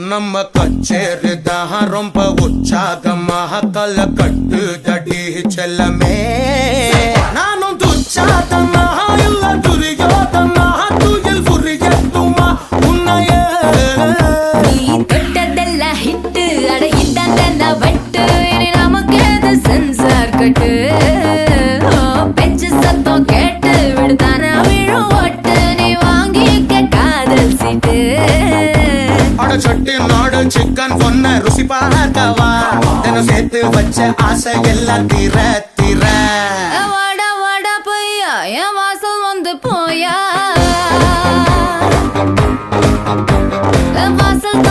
நம்ம கச்சேரிதான் ரொம்ப உற்சாகமாக கல கட்டு தடி செல்லமே நானும் துச்சாதமா இல்ல துரியோதமா துயில் புரியட்டுமா உன்னையே நீ தொட்டதெல்லாம் ஹிட்டு அட ஹிட்டாங்க வட்டு இனி நமக்கு அது சென்சார் கட்டு பெஞ்சு சத்தம் கேட்டு விடுதானா விழும் ஓட்டு நீ வாங்கிக்க காதல் சீட்டு சட்டி நாடு சிக்கன் பொண்ண ருசி பார்க்கவா தினம் சேர்த்து வச்ச ஆசை எல்லாம் தீர தீர வாடா வாடா பையா என் வாசல் வந்து போயா வாசல்